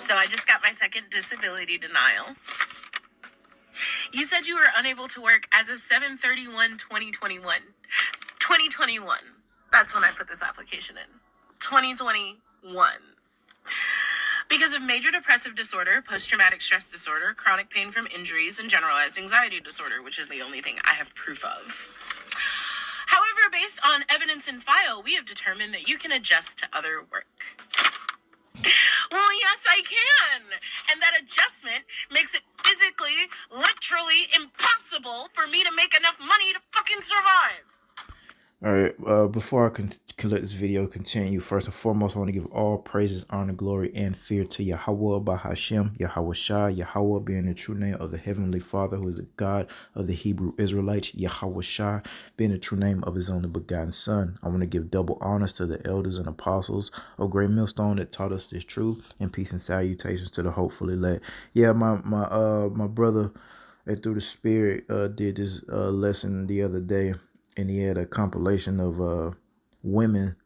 So I just got my second disability denial. You said you were unable to work as of 7/31/2021. 2021. That's when I put this application in. 2021. Because of major depressive disorder, post-traumatic stress disorder, chronic pain from injuries, and generalized anxiety disorder, which is the only thing I have proof of. However, based on evidence in file, we have determined that you can adjust to other work. Well, yes, I can. And that adjustment makes it physically, literally impossible for me to make enough money to fucking survive. All right, before I can let this video continue, first and foremost, I want to give all praises, honor, glory, and fear to Yahweh Bahashem, Yahweh Shah, Yahweh being the true name of the Heavenly Father, who is the God of the Hebrew Israelites, Yahweh Shah being the true name of his only begotten Son. I want to give double honors to the elders and apostles of Great Millstone that taught us this truth, and peace and salutations to the hopefully elect. Yeah, my brother through the Spirit did this lesson the other day. And he had a compilation of women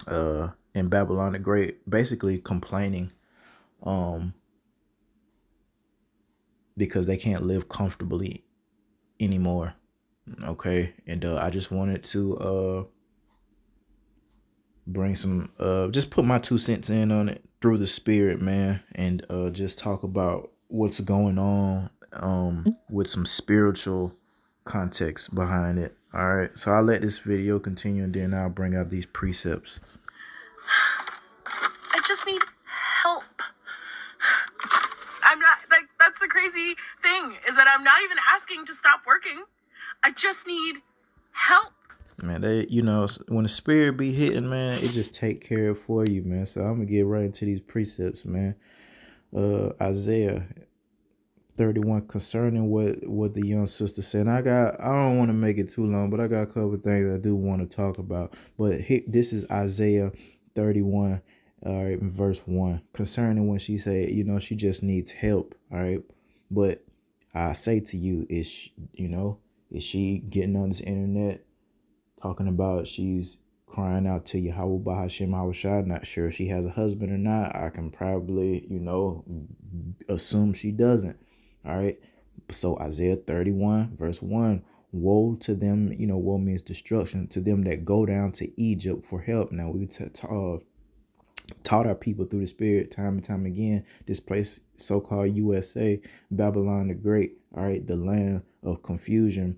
in Babylon the Great basically complaining because they can't live comfortably anymore. Okay. And I just wanted to bring some just put my 2 cents in on it through the Spirit, man, and just talk about what's going on with some spiritual context behind it. All right, so I'll let this video continue and then I'll bring out these precepts. I just need help. I'm not, like, that's the crazy thing, is that I'm not even asking to stop working. I just need help. Man, they, you know, when the Spirit be hitting, man, it just take care of for you, man. So I'm gonna get right into these precepts, man. Isaiah 31 concerning what the young sister said. And I don't want to make it too long, but I got a couple of things I do want to talk about. But this is Isaiah 31, all right, verse 1, concerning when she said, you know, she just needs help, all right. But I say to you, is she getting on this internet talking about she's crying out to Yahweh Bahashem Awashad? Not sure if she has a husband or not. I can probably, assume she doesn't. All right. So Isaiah 31 verse 1, woe to them, woe means destruction, to them that go down to Egypt for help. Now we taught our people through the Spirit time and time again, this place so-called USA, Babylon the Great, all right, the land of confusion,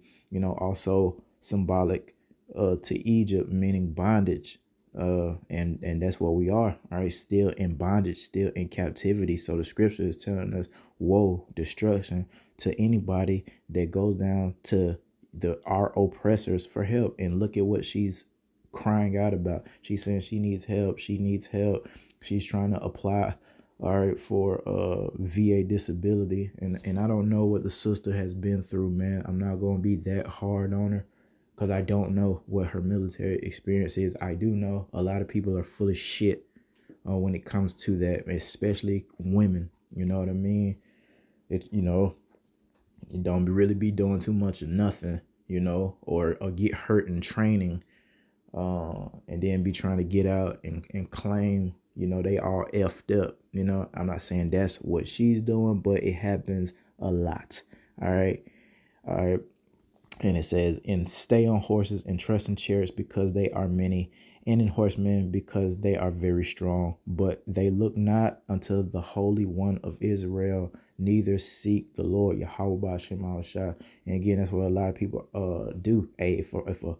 also symbolic to Egypt, meaning bondage. And that's what we are, all right, still in bondage, still in captivity. So the scripture is telling us, woe, destruction to anybody that goes down to our oppressors for help. And look at what she's crying out about. She's saying she needs help. She needs help. She's trying to apply, all right, for VA disability. And I don't know what the sister has been through, man. I'm not going to be that hard on her, because I don't know what her military experience is. I do know a lot of people are full of shit when it comes to that, especially women. You know what I mean? You don't really be doing too much of nothing, or get hurt in training and then be trying to get out and claim, they all effed up. I'm not saying that's what she's doing, but it happens a lot. All right. All right. And it says, and stay on horses and trust in chariots because they are many, and in horsemen because they are very strong. But they look not unto the Holy One of Israel, neither seek the Lord Yahweh B'Shem Al-Shah. And again, that's what a lot of people do. If a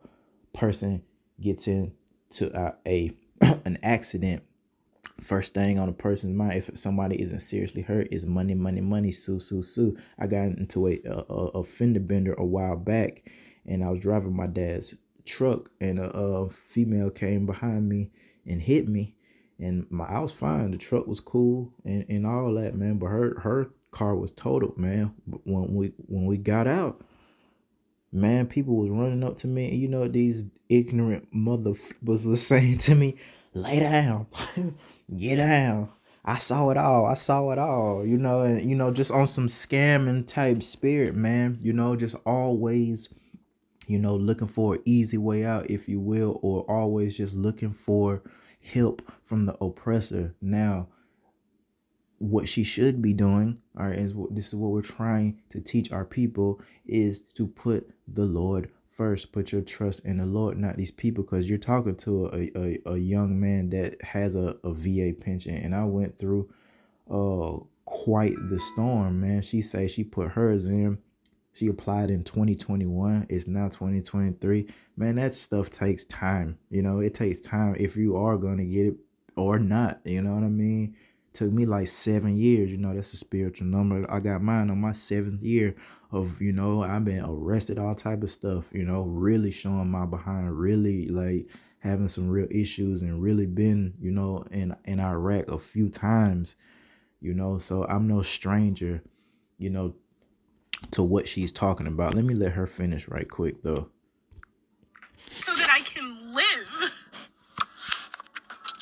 person gets into an accident, first thing on a person's mind, if somebody isn't seriously hurt, is money, money, money, sue, sue, sue. I got into a fender bender a while back, and I was driving my dad's truck, and a female came behind me and hit me, and I was fine. The truck was cool and all that, man. But her car was totaled, man. When we got out, man, people was running up to me, and these ignorant motherfuckers was saying to me, lay down, get down. I saw it all. And, just on some scamming type spirit, man, just always, looking for an easy way out, if you will, or always just looking for help from the oppressor. Now, what she should be doing, all right, this is what we're trying to teach our people, is to put the Lord first. Put your trust in the Lord, not these people, because you're talking to a young man that has a VA pension, and I went through quite the storm, man. She say she put hers in. She applied in 2021. It's now 2023. Man, that stuff takes time. You know, it takes time if you are going to get it or not. You know what I mean? Took me like 7 years. You know, that's a spiritual number. I got mine on my 7th year of, you know, I've been arrested, all type of stuff, you know, really showing my behind, really like having some real issues, and really been, you know, in Iraq a few times, you know, so I'm no stranger, you know, to what she's talking about. Let me let her finish right quick though. So that I can live.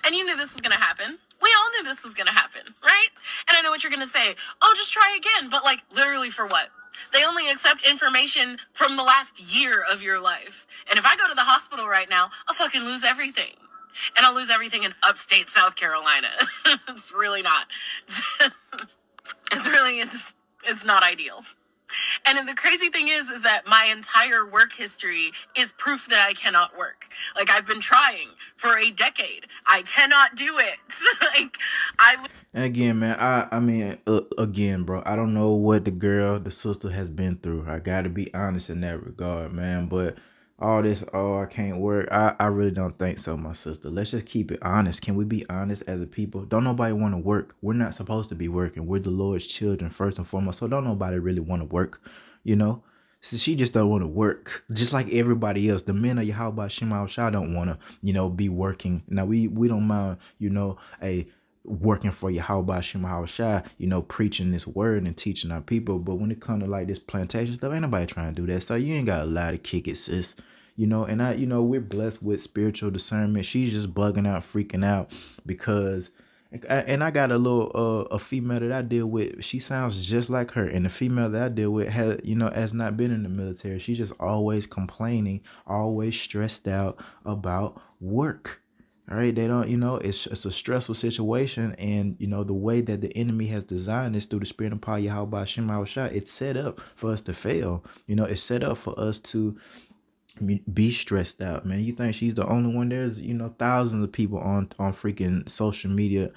And you knew this was going to happen. We all knew this was going to happen, right? And I know what you're going to say. Oh, just try again. But like, literally for what? They only accept information from the last year of your life. And if I go to the hospital right now, I'll fucking lose everything. And I'll lose everything in upstate South Carolina. It's really not. It's not ideal. And then the crazy thing is that my entire work history is proof that I cannot work. Like, I've been trying for a decade. I cannot do it. And again, man, I mean, again, bro, I don't know what the sister has been through. I got to be honest in that regard, man. But all this, oh, I can't work. I really don't think so, my sister. Let's just keep it honest. Can we be honest as a people? Don't nobody want to work. We're not supposed to be working. We're the Lord's children first and foremost. So don't nobody really want to work, you know? So she just don't want to work, just like everybody else. The men of Yahweh Shema Shah don't want to, you know, be working. Now we don't mind, you know, working for Yahweh Shema Shah, you know, preaching this word and teaching our people. But when it comes to like this plantation stuff, ain't nobody trying to do that. So you ain't got a lot to kick it, sis. You know, and you know, we're blessed with spiritual discernment. She's just bugging out, freaking out because, and I got a female that I deal with. She sounds just like her, and the female that I deal with has not been in the military. She's just always complaining, always stressed out about work. All right, they don't, you know, it's a stressful situation, and you know the way that the enemy has designed this through the spirit and power Yahweh Shema Shah, it's set up for us to fail. You know, it's set up for us to be stressed out, man. You think she's the only one? There's, you know, thousands of people on freaking social media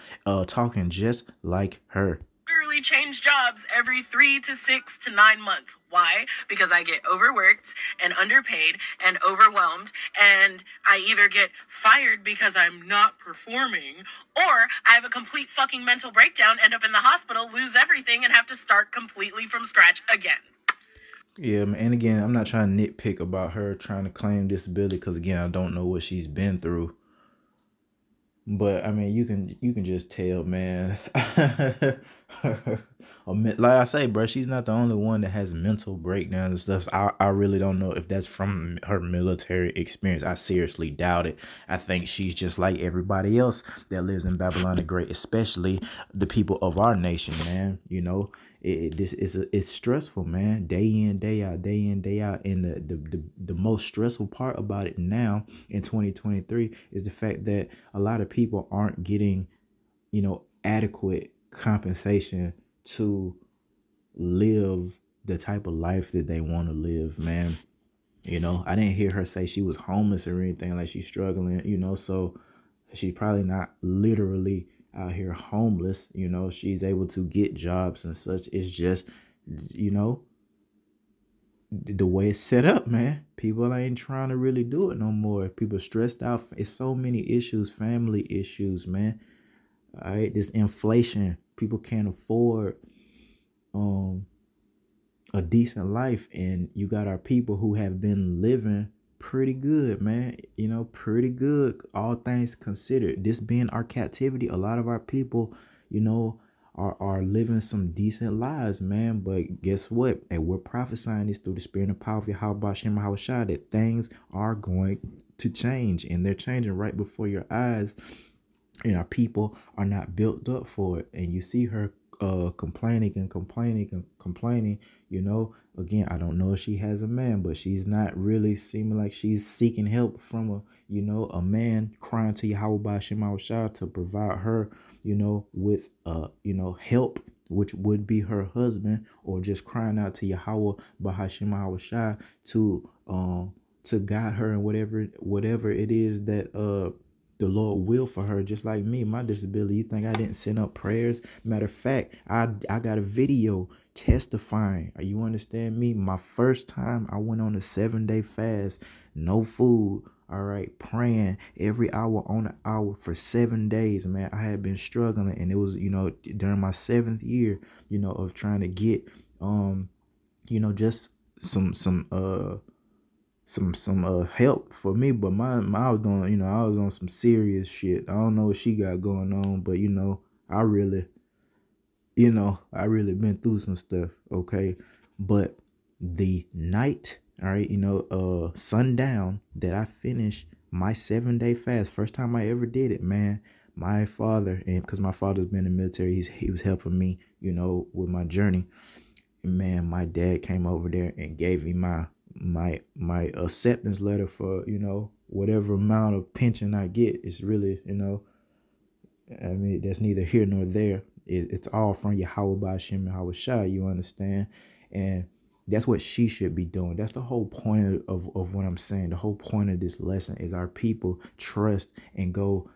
talking just like her. Literally change jobs every 3 to 6 to 9 months. Why? Because I get overworked and underpaid and overwhelmed, and I either get fired because I'm not performing, or I have a complete fucking mental breakdown, end up in the hospital, lose everything, and have to start completely from scratch again. Yeah, and again, I'm not trying to nitpick about her trying to claim disability, because again, I don't know what she's been through. But I mean, you can just tell, man. Like I say, bro, she's not the only one that has mental breakdowns and stuff. I really don't know if that's from her military experience. I seriously doubt it. I think she's just like everybody else that lives in Babylon the Great, especially the people of our nation, man. You know, it's stressful, man. Day in, day out, day in, day out. And the most stressful part about it now in 2023 is the fact that a lot of people aren't getting, you know, adequate compensation to live the type of life that they want to live, man. You know, I didn't hear her say she was homeless or anything, like she's struggling, you know, so she's probably not literally out here homeless. You know, she's able to get jobs and such. It's just, you know, the way it's set up, man. People ain't trying to really do it no more. People stressed out. It's so many issues, family issues, man. All right, this inflation, people can't afford a decent life, and you got our people who have been living pretty good, man. You know, pretty good, all things considered. This being our captivity, a lot of our people, you know, are living some decent lives, man. But guess what? And we're prophesying this through the spirit and power of Yahweh Shema Shah, that things are going to change, and they're changing right before your eyes. And our people are not built up for it. And you see her complaining and complaining and complaining, you know. Again, I don't know if she has a man, but she's not really seeming like she's seeking help from a man crying to Yahweh Ba'Shem Shah to provide her, with help, which would be her husband, or just crying out to Yahweh Ba'Shem Shah to guide her in whatever it is that the Lord will for her. Just like me, my disability, you think I didn't send up prayers? Matter of fact, I got a video testifying. You understand me? My first time I went on a 7-day fast, no food, all right, praying every hour on the hour for 7 days, man. I had been struggling, and it was, during my 7th year, of trying to get just some help for me. But my I was doing, I was on some serious shit. I don't know what she got going on, but I really been through some stuff, okay? But the night, all right, sundown that I finished my 7-day fast, first time I ever did it, man. My father, and because my father's been in the military, he was helping me, with my journey. And man, my dad came over there and gave me my acceptance letter for, whatever amount of pension I get. It's really, I mean, that's neither here nor there. It's all from Yahweh Ba'Shem Yahweh Shah, you understand? And that's what she should be doing. That's the whole point of what I'm saying. The whole point of this lesson is our people trust and go,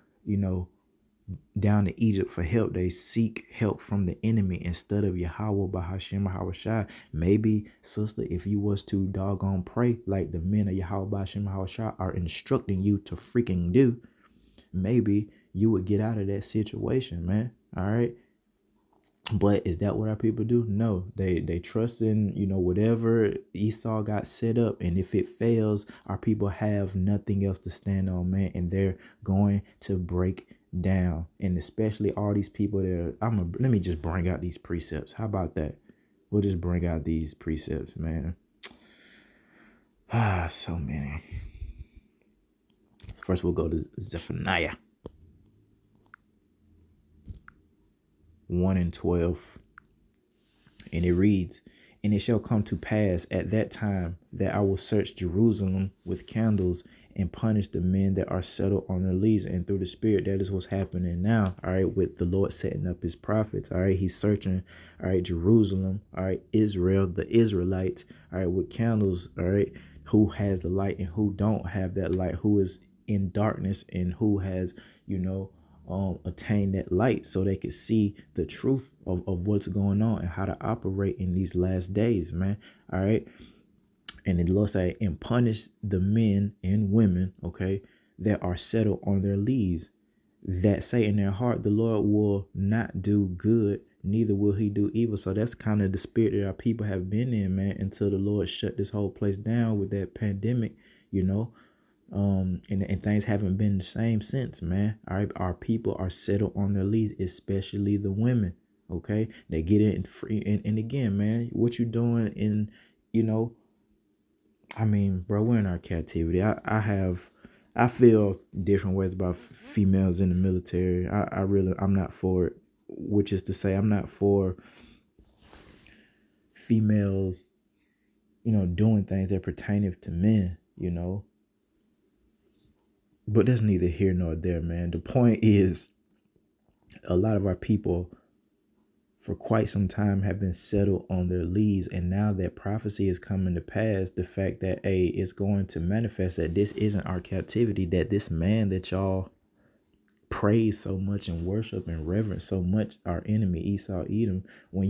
down to Egypt for help. They seek help from the enemy instead of Yahweh Ba'Shem Yahweh Shah. Maybe, sister, if you was to doggone pray like the men of Yahweh Ba'Shem Yahweh Shah are instructing you to freaking do, maybe you would get out of that situation, man. All right. But is that what our people do? No, they trust in, whatever Esau got set up. And if it fails, our people have nothing else to stand on, man. And they're going to break down. And especially all these people that let me just bring out these precepts. How about that? We'll just bring out these precepts, man. So many. First, we'll go to Zephaniah 1:12, and it reads, "And it shall come to pass at that time that I will search Jerusalem with candles and punish the men that are settled on their leads." And through the Spirit, that is what's happening now, all right, with the Lord setting up his prophets, all right. He's searching, all right, Jerusalem, all right, Israel, the Israelites, all right, with candles, all right, who has the light and who don't have that light, who is in darkness and who has, attain that light, so they could see the truth of what's going on and how to operate in these last days, man. All right. And the Lord say, and punish the men and women, okay, that are settled on their leads, that say in their heart, the Lord will not do good, neither will he do evil. So that's kind of the spirit that our people have been in, man, until the Lord shut this whole place down with that pandemic, and things haven't been the same since, man. All right, our people are settled on their leads, especially the women. Okay, they get in free, and again, man, what you doing in, I mean, bro, we're in our captivity. I feel different ways about females in the military. I'm not for it. Which is to say, I'm not for females, doing things that pertain to men, But that's neither here nor there, man. The point is, a lot of our people for quite some time have been settled on their leads. And now that prophecy is coming to pass, the fact that, it's going to manifest that this isn't our captivity, that this man that y'all praise so much and worship and reverence so much, our enemy Esau Edom, when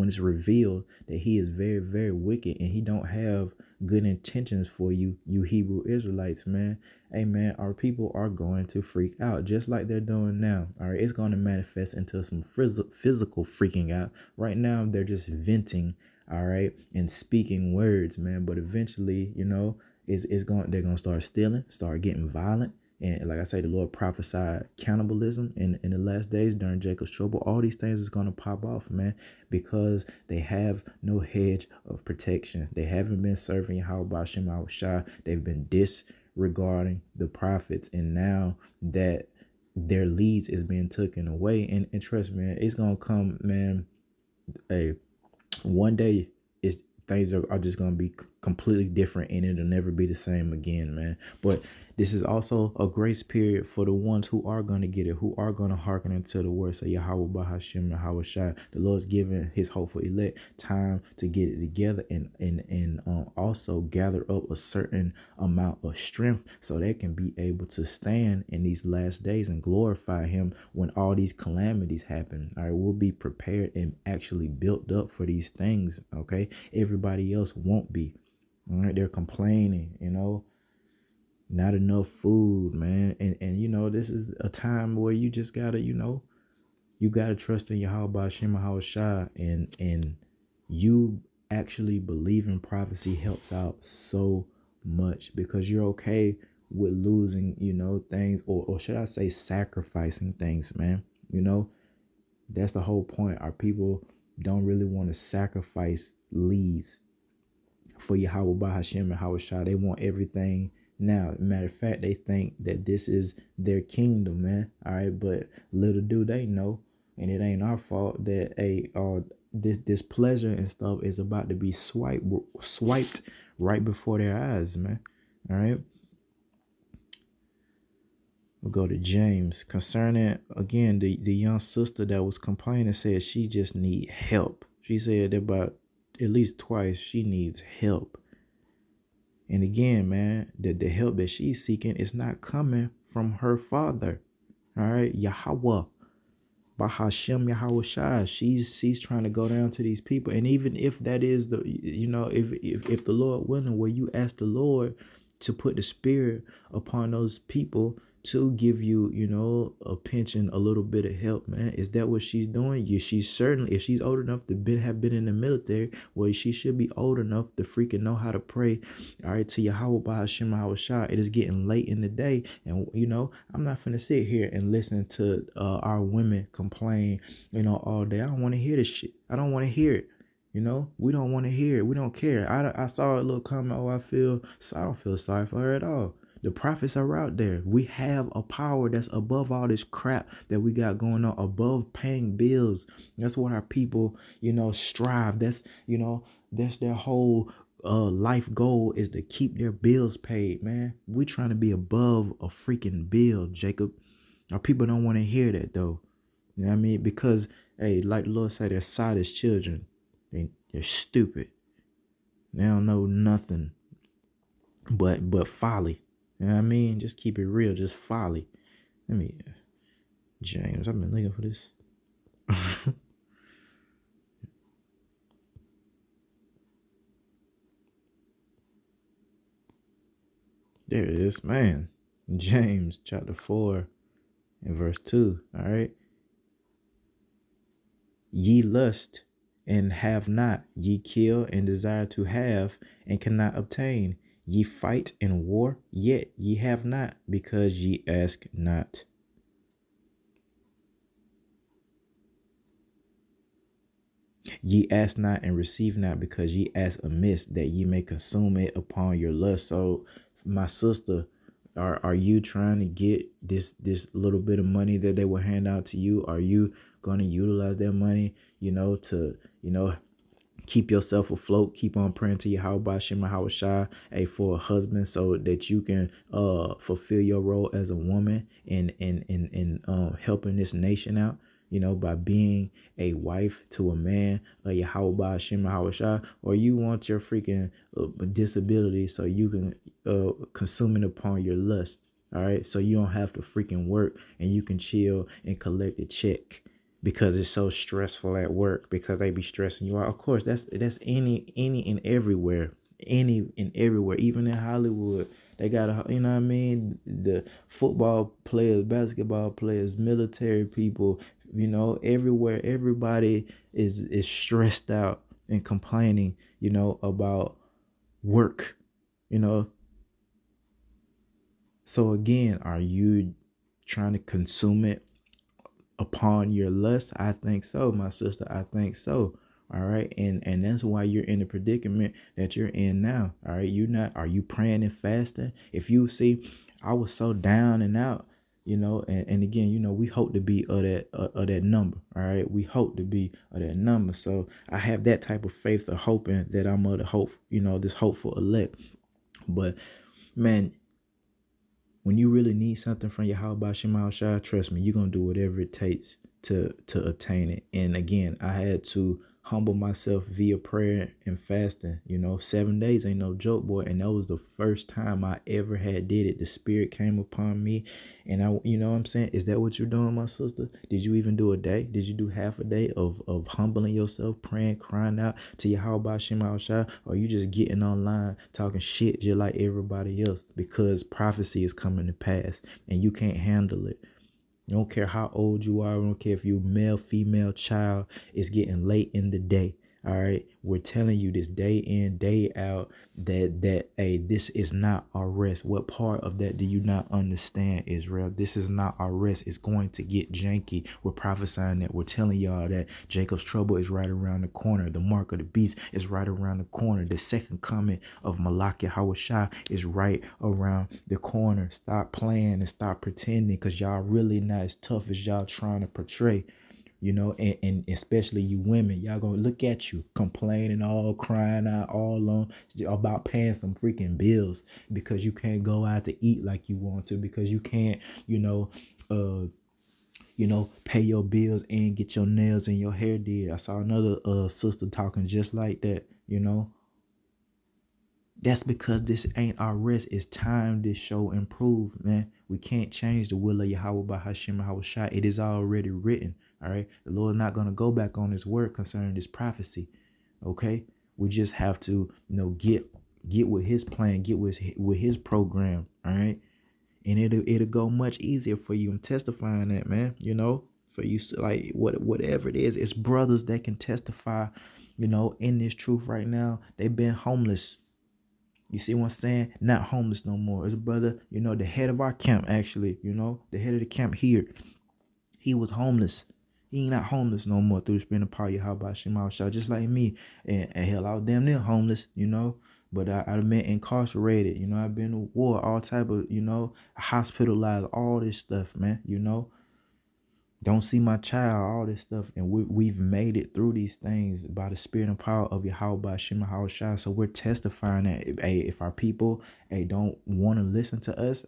it's revealed that he is very, very wicked and he don't have good intentions for you Hebrew Israelites, man. Hey, man, our people are going to freak out just like they're doing now. All right, it's going to manifest into some physical freaking out. Right now, they're just venting, all right, and speaking words, man. But eventually, they're going to start stealing, start getting violent. And like I say, the Lord prophesied cannibalism in the last days during Jacob's trouble. All these things is going to pop off, man, because they have no hedge of protection. They haven't been serving Yahweh Ba'Shem Yahweh Shah. They've been disregarding the prophets. And now that their leads is being taken away. And trust me, man, it's gonna come, man. Hey, one day it's things are just gonna be completely different, and it'll never be the same again, man. But this is also a grace period for the ones who are gonna get it, who are gonna hearken into the words of Yahweh Bahashim Yahweh Shai. The Lord's giving his hopeful elect time to get it together, and also gather up a certain amount of strength so they can be able to stand in these last days and glorify him when all these calamities happen. All right, we'll be prepared and actually built up for these things. Okay, everybody else won't be. All right, they're complaining, not enough food, man. And this is a time where you just gotta, you gotta trust in Yahweh Shem Shai, and you actually believing prophecy helps out so much, because you're okay with losing, things, or should I say sacrificing things, man. That's the whole point. Our people don't really want to sacrifice leads for Yahweh Bahashim and Yahweh Shai. They want everything now. Matter of fact, they think that this is their kingdom, man. All right, but little do they know, and it ain't our fault that this pleasure and stuff is about to be swiped right before their eyes, man. All right. We'll go to James concerning again the young sister that was complaining, said she just need help. She said about at least twice she needs help. And again, man, the help that she's seeking is not coming from her father. All right, Yahweh Bahashim Yahweh Shai. She's trying to go down to these people. And even if that is if the Lord willing, where you ask the Lord to put the spirit upon those people to give you, a pension, a little bit of help, man. Is that what she's doing? Yeah, she's certainly, if she's old enough to have been in the military, well, she should be old enough to freaking know how to pray. All right, to Yahweh Bahashim Yahweh Shai. It is getting late in the day, and I'm not finna sit here and listen to our women complain, all day. I don't want to hear this shit. I don't want to hear it. We don't want to hear it. We don't care. I saw a little comment. I don't feel sorry for her at all. The prophets are out there. We have a power that's above all this crap that we got going on, above paying bills. That's what our people, strive. That's their whole life goal, is to keep their bills paid, man. We trying to be above a freaking bill, Jacob. Our people don't want to hear that, though. You know what I mean? Because, hey, like the Lord said, they're sottish children. They're stupid. They don't know nothing but folly. You know what I mean? Just keep it real. Just folly. Let me, James, I've been looking for this. There it is, man. James chapter 4 and verse 2. All right. Ye lust and have not, ye kill and desire to have and cannot obtain. Ye fight in war, yet ye have not, because ye ask not. Ye ask not and receive not, because ye ask amiss, that ye may consume it upon your lust. So, my sister, are you trying to get this little bit of money that they will hand out to you? Are you going to utilize that money, to keep yourself afloat, keep on praying to Yahweh Shem Yahweh Shai, for a husband, so that you can fulfill your role as a woman in helping this nation out, by being a wife to a man, Yahweh Shem Yahweh Shai? Or you want your freaking disability so you can consume it upon your lust, all right? So you don't have to freaking work, and you can chill and collect a check, because it's so stressful at work, because they be stressing you out. Of course, that's any and everywhere, even in Hollywood. They got the football players, basketball players, military people, everywhere. Everybody is stressed out and complaining, about work, So again, are you trying to consume it upon your lust? I think so, my sister. I think so. All right. And that's why you're in the predicament that you're in now. All right. Are you praying and fasting? If you see, I was so down and out, you know, and again, you know, we hope to be of that number. All right, we hope to be of that number. So I have that type of faith of hoping that I'm of the hope, you know, this hopeful elect. But man, when you really need something from your Yahweh Shema Shai, trust me, you're gonna do whatever it takes to obtain it. And again, I had to humble myself via prayer and fasting. You know, 7 days ain't no joke, boy. And that was the first time I ever had did it. The spirit came upon me, and I, you know what I'm saying? Is that what you're doing, my sister? Did you even do a day? Did you do half a day of humbling yourself, praying, crying out to Yahweh Shema Shai? Or you just getting online talking shit just like everybody else because prophecy is coming to pass and you can't handle it? I don't care how old you are. I don't care if you're male, female, child. It's getting late in the day. All right. We're telling you this day in, day out that hey, this is not our rest. What part of that do you not understand, Israel? This is not our rest. It's going to get janky. We're prophesying that. We're telling y'all that Jacob's trouble is right around the corner. The mark of the beast is right around the corner. The second coming of Malak Yahushua is right around the corner. Stop playing and stop pretending, because y'all really not as tough as y'all trying to portray. You know, and especially you women, y'all gonna look at you complaining, all crying out all on about paying some freaking bills because you can't go out to eat like you want to, because you can't, pay your bills and get your nails and your hair did. I saw another sister talking just like that, you know. That's because this ain't our rest. It's time to show improve, man. We can't change the will of Yahweh by Hashem Yahushua. It is already written. All right. The Lord's not going to go back on his word concerning this prophecy. Okay. We just have to, get with his plan, get with his program. All right. And it'll go much easier for you. I'm testifying that, man, for you, like whatever it is, it's brothers that can testify, in this truth right now. They've been homeless. You see what I'm saying? Not homeless no more. It's a brother, the head of our camp, actually, the head of the camp here. He was homeless. He ain't not homeless no more through the spirit of power. How about Shema Shah? Just like me. And hell, I was damn near homeless, But I've been incarcerated, I've been to war, all type of, hospitalized, all this stuff, man, Don't see my child, all this stuff. And we've made it through these things by the spirit and power of Yahweh Shema Haoshai. So we're testifying that, if our people, don't want to listen to us,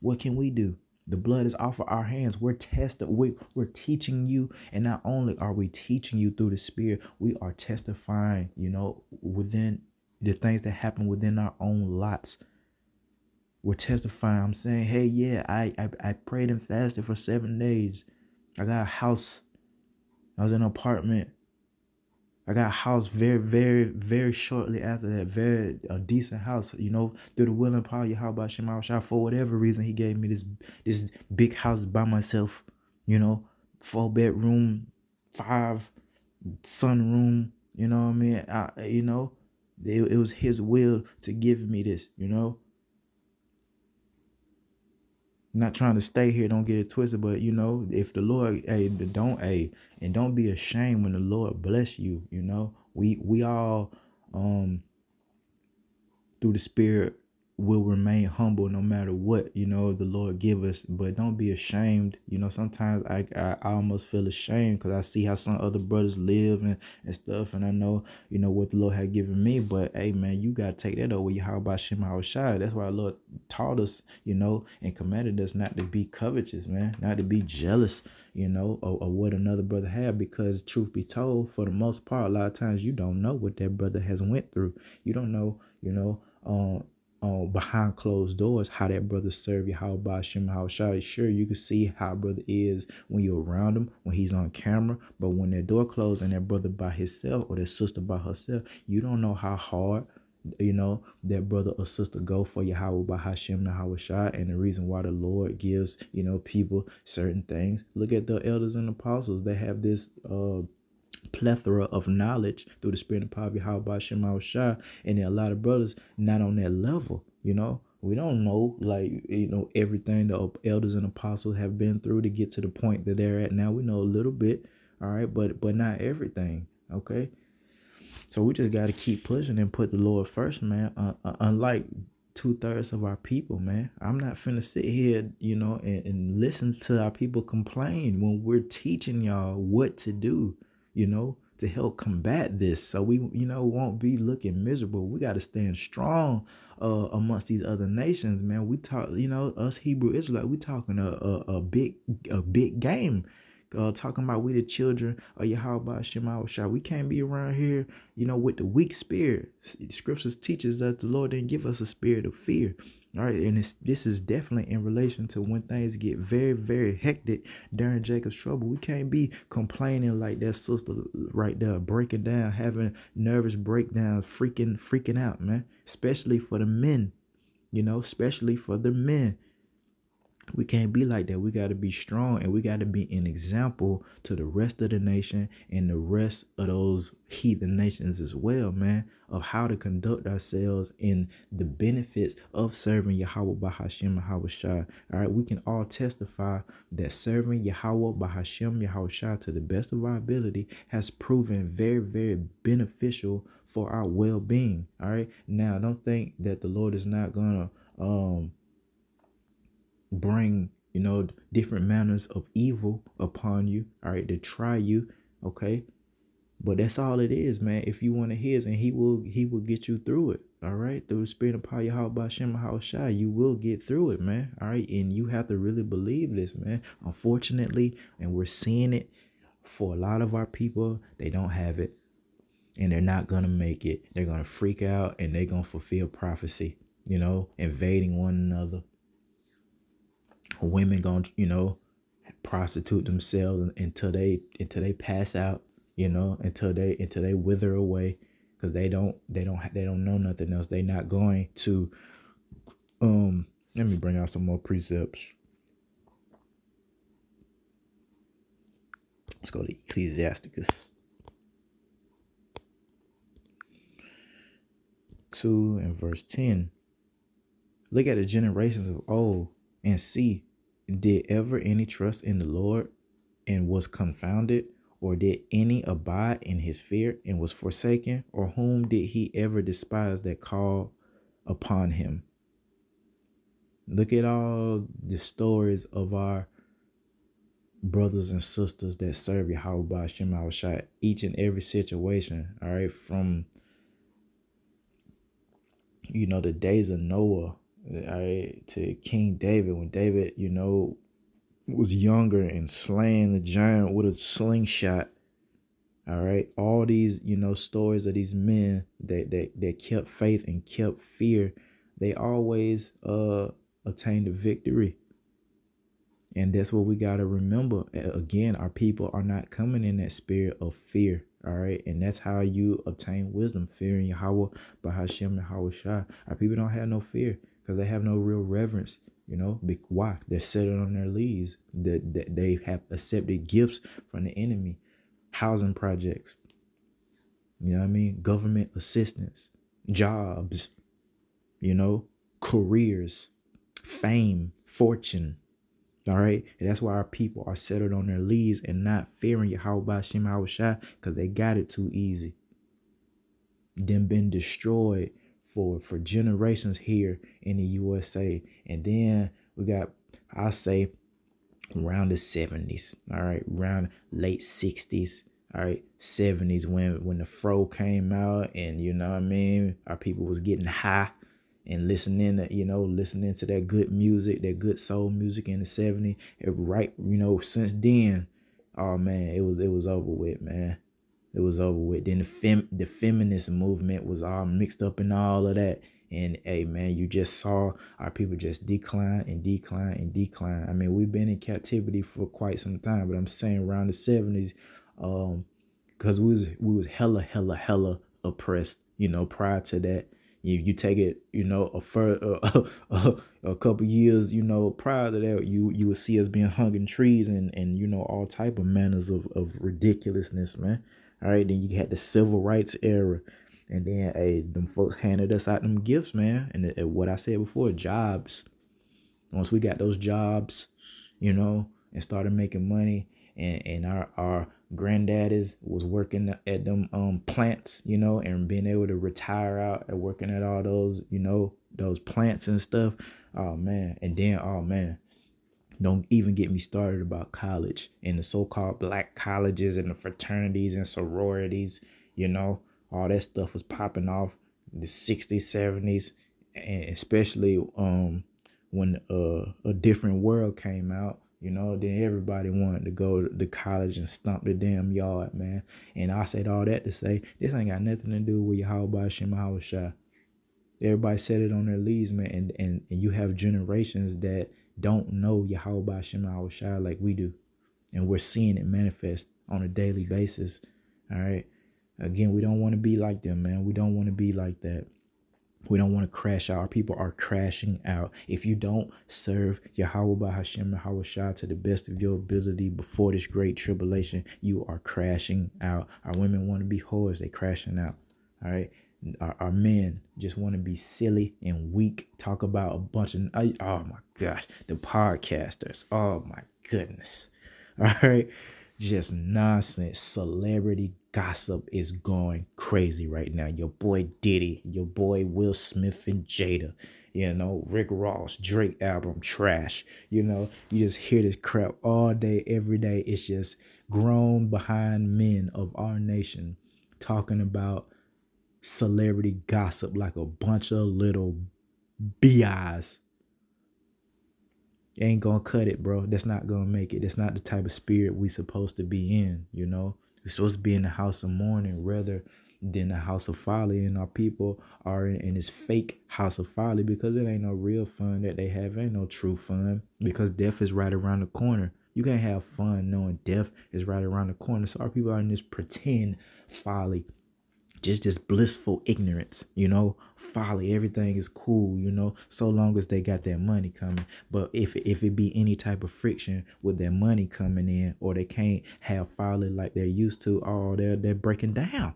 what can we do? The blood is off of our hands. We're teaching you. And not only are we teaching you through the spirit, we are testifying, within the things that happen within our own lots. We're testifying. I'm saying, hey, yeah, I prayed and fasted for 7 days. I got a house. I was in an apartment. I got a house very, very, very shortly after that. A decent house, through the will and power of Yahweh Shema Shah. For whatever reason, he gave me this big house by myself, 4-bedroom, 5 sunroom, you know what I mean? It was his will to give me this, Not trying to stay here, don't get it twisted, but if the Lord, don't be ashamed when the Lord bless you. We all through the spirit will remain humble no matter what the Lord give us, but don't be ashamed. Sometimes I almost feel ashamed because I see how some other brothers live and stuff, and I know what the Lord had given me. But hey, man, you gotta take that over. How about Shema Hoshai? That's why the Lord taught us, and commanded us not to be covetous, man, not to be jealous, of what another brother had, because truth be told, for the most part, a lot of times you don't know what that brother has went through. You don't know, behind closed doors how that brother serve you, how about Shem, how Shai. Sure, you can see how a brother is when you're around him, when he's on camera, but when that door closed and that brother by himself or that sister by herself, you don't know how hard that brother or sister go for you, how about Hashem and how Shai. And the reason why the Lord gives people certain things. Look at the elders and apostles. They have this plethora of knowledge through the spirit and power of Yahweh Shema Shah, and there are a lot of brothers not on that level. We don't know everything the elders and apostles have been through to get to the point that they're at now. We know a little bit, all right, but not everything. Okay, so we just got to keep pushing and put the Lord first, man. Unlike 2/3 of our people, man. I'm not finna sit here, you know, and listen to our people complain when we're teaching y'all what to do, you know, to help combat this. So we, you know, won't be looking miserable. We got to stand strong amongst these other nations, man. We talk, you know, us Hebrew Israelites, we talking a big game. Talking about we the children of Yahweh Shema Shah. We can't be around here, you know, with the weak spirit. Scriptures teaches that the Lord didn't give us a spirit of fear. All right, and this is definitely in relation to when things get very, very hectic during Jacob's trouble. We can't be complaining like that sister right there, breaking down, having nervous breakdowns, freaking out, man. Especially for the men, you know, especially for the men. We can't be like that. We got to be strong, and we got to be an example to the rest of the nation and the rest of those heathen nations as well, man, of how to conduct ourselves in the benefits of serving Yahweh Bahashem Yahweh Shai. All right, we can all testify that serving Yahweh Bahashem Yahweh Shai to the best of our ability has proven very, very beneficial for our well-being. All right, now don't think that the Lord is not gonna bring, you know, different manners of evil upon you, all right, to try you, okay? But that's all it is, man. If you want to hear, and he will get you through it, all right? Through the spirit of power, Yahweh Shem Shai, you will get through it, man, all right? And you have to really believe this, man. Unfortunately, and we're seeing it for a lot of our people, they don't have it, and they're not gonna make it. They're gonna freak out, and they're gonna fulfill prophecy, you know, invading one another. Women gonna, you know, prostitute themselves until they pass out, you know, until they wither away, because they don't know nothing else. They not going to let me bring out some more precepts. Let's go to Ecclesiasticus 2 and verse 10. Look at the generations of old and see, did ever any trust in the Lord and was confounded? Or did any abide in his fear and was forsaken? Or whom did he ever despise that called upon him? Look at all the stories of our brothers and sisters that serve Yahweh Shem Shai, each and every situation, all right, from, you know, the days of Noah, all right, to King David, when David, you know, was younger and slaying the giant with a slingshot. All right, all these, you know, stories of these men that kept faith and kept fear, they always attained the victory. And that's what we got to remember. Again, our people are not coming in that spirit of fear. All right. And that's how you obtain wisdom, fearing Yahweh, Bahashem, Yahweh Shai. Our people don't have no fear because they have no real reverence. You know, why? They're settled on their leads. That they have accepted gifts from the enemy, housing projects. You know what I mean? Government assistance, jobs, you know, careers, fame, fortune. All right. And that's why our people are settled on their leads and not fearing Yahweh Shem Yahweh Shai, because they got it too easy. Them been destroyed for generations here in the USA. And then we got, I'll say, around the 70s. All right. Around late 60s. All right. 70s when the fro came out, and you know what I mean, our people was getting high and listening to that good music, that good soul music in the 70s. Right, you know, since then, oh man, it was over with, man. It was over with. Then the feminist movement was all mixed up in all of that. And hey, man, you just saw our people just decline and decline and decline. I mean, we've been in captivity for quite some time, but I'm saying around the 70s, because we was hella oppressed, you know, prior to that. You take it, you know, a couple years, you know, prior to that, you would see us being hung in trees and you know, all type of manners of ridiculousness, man. All right, then you had the civil rights era, and then hey, them folks handed us out them gifts, man. And what I said before, jobs. Once we got those jobs, you know, and started making money, and our granddaddies was working at them plants, you know, and being able to retire out and working at all those, you know, those plants and stuff. Oh man. And then, oh man, don't even get me started about college and the so-called black colleges and the fraternities and sororities. You know, all that stuff was popping off in the 60s, 70s, and especially when A Different World came out. You know, then everybody wanted to go to college and stomp the damn yard, man. And I said all that to say this ain't got nothing to do with Yahweh Shem Shah. Everybody said it on their leads, man, and you have generations that don't know Yahweh Shem Shai like we do. And we're seeing it manifest on a daily basis. All right. Again, we don't want to be like them, man. We don't want to be like that. We don't want to crash out. Our people are crashing out. If you don't serve Yahweh Hashem Shai to the best of your ability before this great tribulation, you are crashing out. Our women want to be whores. They crashing out. All right. Our men just want to be silly and weak, talk about a bunch of, oh my gosh, the podcasters. Oh my goodness. All right. Just nonsense. Celebrity gossip is going crazy right now. Your boy Diddy, your boy Will Smith and Jada, you know, Rick Ross, Drake album, trash. You know, you just hear this crap all day, every day. It's just grown behind men of our nation talking about celebrity gossip like a bunch of little BIs. Ain't gonna cut it, bro. That's not gonna make it. That's not the type of spirit we supposed to be in, you know. We're supposed to be in the house of mourning rather than the house of folly, and our people are in this fake house of folly because it ain't no real fun that they have. Ain't no true fun because death is right around the corner. You can't have fun knowing death is right around the corner. So our people are in this pretend folly. Just this blissful ignorance, you know, folly. Everything is cool, you know, so long as they got that money coming. But if it be any type of friction with their money coming in, or they can't have folly like they're used to, oh, they're breaking down.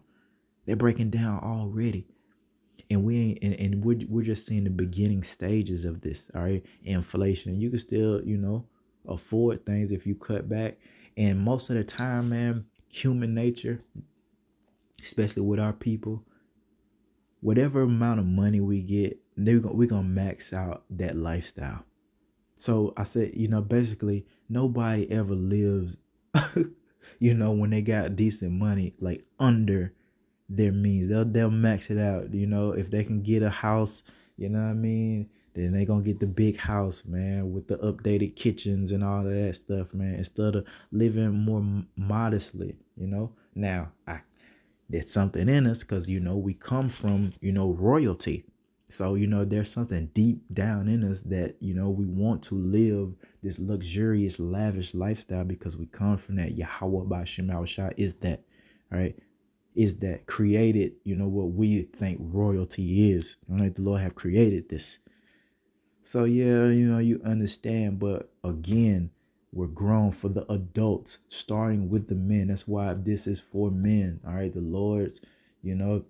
They're breaking down already. And we're just seeing the beginning stages of this, all right? Inflation. You can still, you know, afford things if you cut back. And most of the time, man, human nature, especially with our people, whatever amount of money we get, we're gonna max out that lifestyle. So I said, you know, basically nobody ever lives, you know, when they got decent money, like under their means. They'll max it out. You know, if they can get a house, you know what I mean, then they gonna get the big house, man, with the updated kitchens and all of that stuff, man, instead of living more modestly, you know. Now, there's something in us because, you know, we come from, you know, royalty. So, you know, there's something deep down in us that, you know, we want to live this luxurious, lavish lifestyle because we come from that. Yahweh Ba'Shem Shai is that, right? Is that created, you know, what we think royalty is. Like the Lord have created this. So, yeah, you know, you understand. But again, we're grown for the adults, starting with the men. That's why this is for men. All right. The Lord's, you know,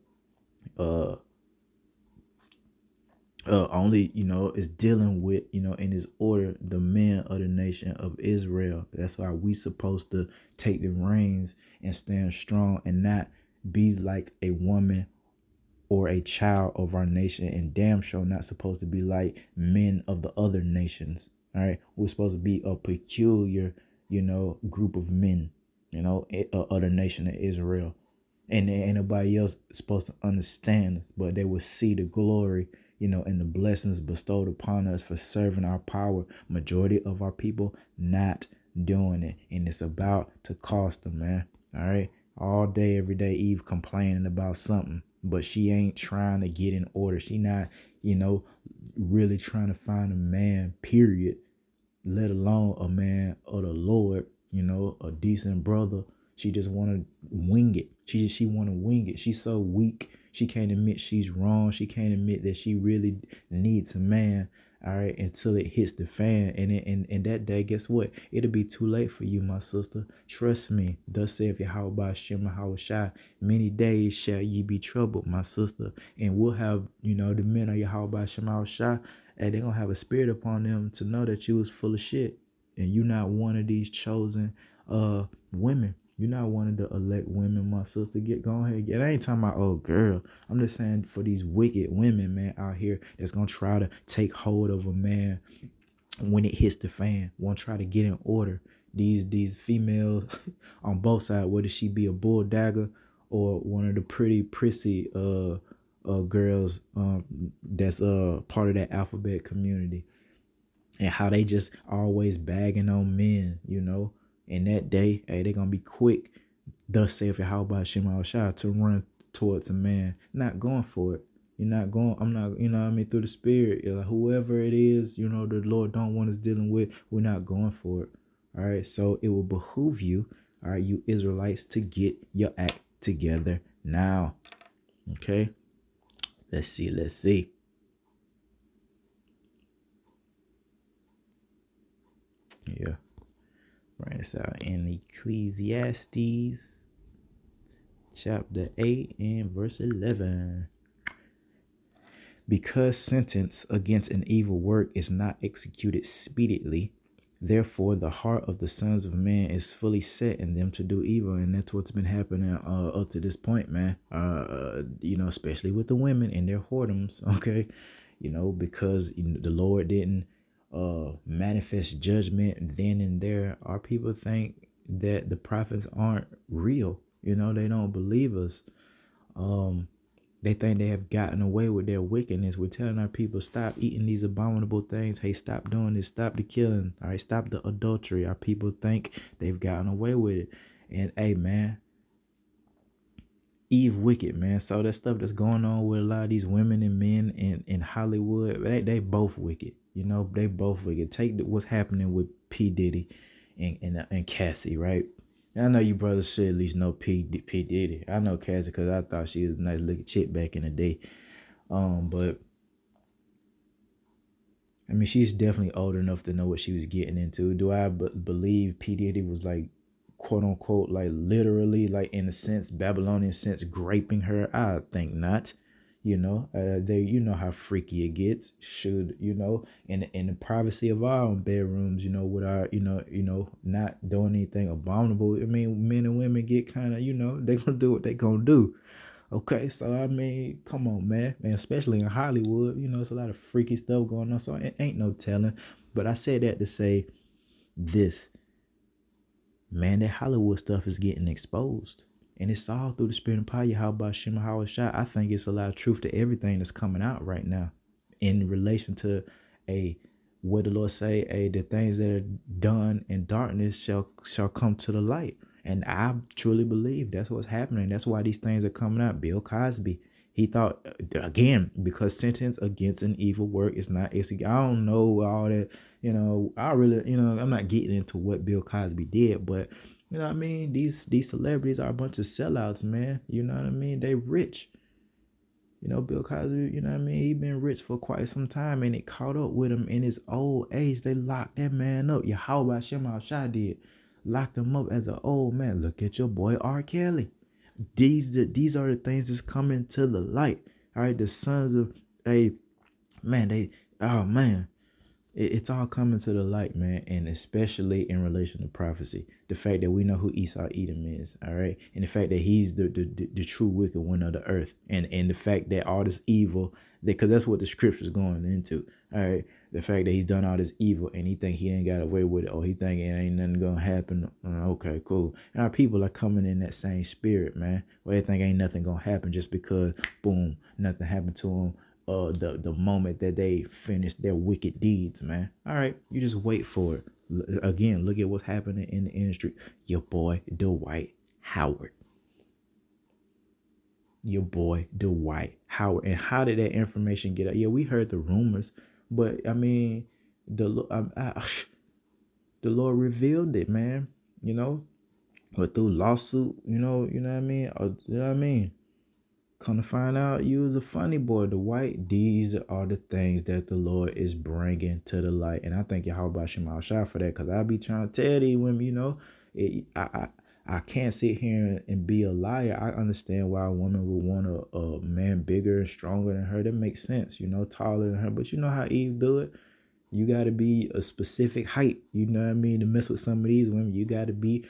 only, you know, is dealing with, you know, in his order, the men of the nation of Israel. That's why we supposed to take the reins and stand strong and not be like a woman or a child of our nation, and damn sure not supposed to be like men of the other nations. All right. We're supposed to be a peculiar, you know, group of men, you know, other nation of Israel. And ain't nobody else supposed to understand us, but they will see the glory, you know, and the blessings bestowed upon us for serving our power. Majority of our people not doing it. And it's about to cost them, man. All right. All day, every day, Eve complaining about something, but she ain't trying to get in order. She not, you know, really trying to find a man, period, let alone a man of the Lord, you know, a decent brother. She just want to wing it. She want to wing it. She's so weak. She can't admit she's wrong. She can't admit that she really needs a man. All right, until it hits the fan, and that day, guess what? It'll be too late for you, my sister. Trust me. Thus saith Yahweh Shem Shai. Many days shall ye be troubled, my sister. And we'll have, you know, the men of Yahweh Shem Shai, and they're gonna have a spirit upon them to know that you was full of shit, and you not one of these chosen women. You're not one of the elect women, my sister. Go ahead. I ain't talking about, oh, girl. I'm just saying for these wicked women, man, out here that's going to try to take hold of a man when it hits the fan, want to try to get in order. These females on both sides, whether she be a bull dagger or one of the pretty prissy girls that's part of that alphabet community, and how they just always bagging on men, you know. And that day, hey, they gonna be quick, thus saith Yahweh Shema Shah, to run towards a man, not going for it. You're not going, I'm not, you know what I mean, through the spirit, like, whoever it is, you know, the Lord don't want us dealing with, we're not going for it. All right, so it will behoove you, all right, you Israelites, to get your act together now. Okay, let's see. Yeah, bring this out in Ecclesiastes chapter 8 and verse 11. Because sentence against an evil work is not executed speedily, therefore the heart of the sons of man is fully set in them to do evil. And that's what's been happening up to this point, man. You know, especially with the women and their whoredoms, okay? You know, because the Lord didn't manifest judgment then and there. Our people think that the prophets aren't real. You know, they don't believe us. They think they have gotten away with their wickedness. We're telling our people, stop eating these abominable things. Hey, stop doing this. Stop the killing. All right, stop the adultery. Our people think they've gotten away with it. And hey, man, Eve wicked, man. So that stuff that's going on with a lot of these women and men in Hollywood, they both wicked. You know, they both wicked. Take what's happening with P. Diddy and Cassie, right? I know you brothers should at least know P. Diddy. I know Cassie because I thought she was a nice looking chick back in the day. But I mean, she's definitely old enough to know what she was getting into. Do I believe P. Diddy was like, quote unquote, like literally, like in a sense, Babylonian sense, graping her? I think not. You know, you know how freaky it gets. Should, you know, in the privacy of our own bedrooms, you know, with our, you know, not doing anything abominable. I mean, men and women get kind of, you know, they gonna do what they gonna do. Okay, so I mean, come on, man, and especially in Hollywood, you know, it's a lot of freaky stuff going on. So it ain't no telling. But I said that to say this, man, that Hollywood stuff is getting exposed. And it's all through the spirit and power. How about Shema Hawashai? I think it's a lot of truth to everything that's coming out right now in relation to what the Lord say, the things that are done in darkness shall come to the light. And I truly believe that's what's happening. That's why these things are coming out. Bill Cosby, he thought, again, because sentence against an evil work is not executed. I don't know all that, you know, I really, you know, I'm not getting into what Bill Cosby did, but you know what I mean? These celebrities are a bunch of sellouts, man. You know what I mean? They rich. You know, Bill Cosby, you know what I mean? He been rich for quite some time, and it caught up with him in his old age. They locked that man up. Yahweh Shema Shah did. Locked him up as an old man. Look at your boy R. Kelly. These are the things that's coming to the light. All right, the sons of it's all coming to the light, man, and especially in relation to prophecy. The fact that we know who Esau Edom is, all right, and the fact that he's the true wicked one of the earth, and the fact that all this evil, because that's what the scripture's going into, all right, the fact that he's done all this evil and he think he ain't got away with it, or he think it ain't nothing gonna happen. Okay, cool. And our people are coming in that same spirit, man, where they think ain't nothing gonna happen just because, boom, nothing happened to them. The moment that they finish their wicked deeds, man. All right, you just wait for it. Again, look at what's happening in the industry. Your boy Dwight Howard. Your boy Dwight Howard. And how did that information get out? Yeah, we heard the rumors, but I mean, the Lord revealed it, man. You know, but through lawsuit, you know what I mean. You know what I mean. Come to find out, you was a funny boy, Dwight. These are the things that the Lord is bringing to the light. And I thank Yahweh Shema Shah for that, because I be trying to tell these women, you know, I can't sit here and be a liar. I understand why a woman would want a man bigger and stronger than her. That makes sense, you know, taller than her. But you know how Eve do it? You got to be a specific height, you know what I mean, to mess with some of these women. You got to be,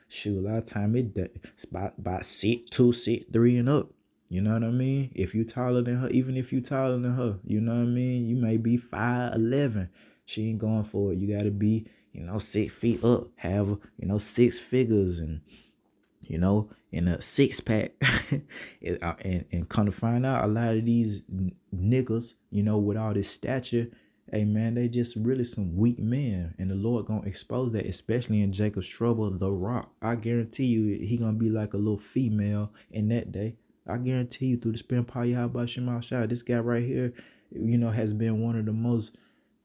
shoot, a lot of time it's about 6'2", 6'3" and up. You know what I mean? If you taller than her, even if you taller than her, you know what I mean? You may be 5'11". She ain't going for it. You got to be, 6 feet up, have, 6 figures and, in a 6-pack. and come to find out, a lot of these niggas, with all this stature, hey man, they just really some weak men, and the Lord gonna expose that, especially in Jacob's trouble. The Rock, I guarantee you, he gonna be like a little female in that day. I guarantee you, through the spirit and power, Yahweh Shema Shai, this guy right here, has been one of the most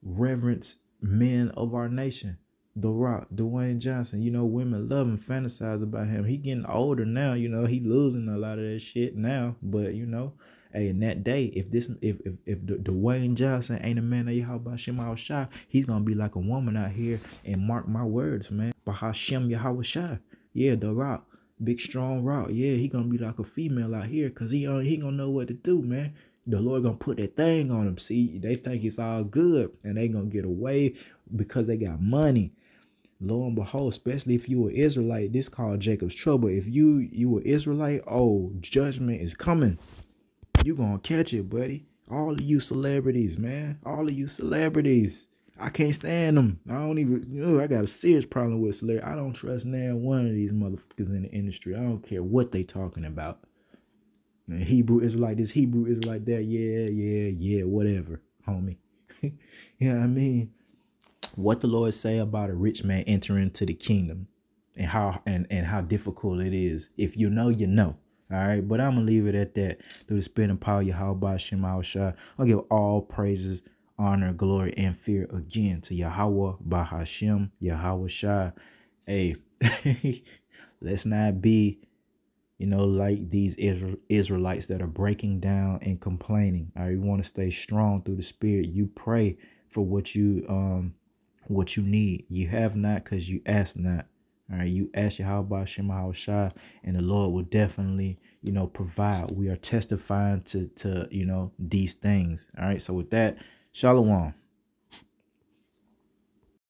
reverenced men of our nation. The Rock, Dwayne Johnson. Women love him, fantasize about him. He getting older now. He losing a lot of that shit now. But hey, in that day, if Dwayne Johnson ain't a man of Yahweh Shema Shai, he's gonna be like a woman out here. And mark my words, man. Bahashem Yahweh Shai. Yeah, The Rock, big strong Rock. Yeah, he gonna be like a female out here, cause he gonna know what to do, man. The Lord gonna put that thing on him. See, they think it's all good, and they gonna get away because they got money. Lo and behold, especially if you were Israelite, this called Jacob's trouble. If you were Israelite, oh, judgment is coming. You gonna catch it, buddy. All of you celebrities, man. All of you celebrities. I can't stand them. I don't even, I got a serious problem with celebrity. I don't trust now one of these motherfuckers in the industry. I don't care what they talking about. Man, Hebrew Israelite this, Hebrew Israelite that. Yeah, whatever, homie. You know what I mean? What the Lord say about a rich man entering into the kingdom, and how difficult it is. If you know, you know. All right, but I'm gonna leave it at that. Through the spirit and power, Yahweh Shema Shai, I'll give all praises, honor, glory, and fear again to Yahweh Bahashem, Yahweh Shai. Hey, let's not be, like these Israelites that are breaking down and complaining. All right, you want to stay strong through the spirit. You pray for what you need. You have not because you ask not. All right, you ask Yahweh Shema Shai, and the Lord will definitely, provide. We are testifying to these things. All right, so with that, Shalom.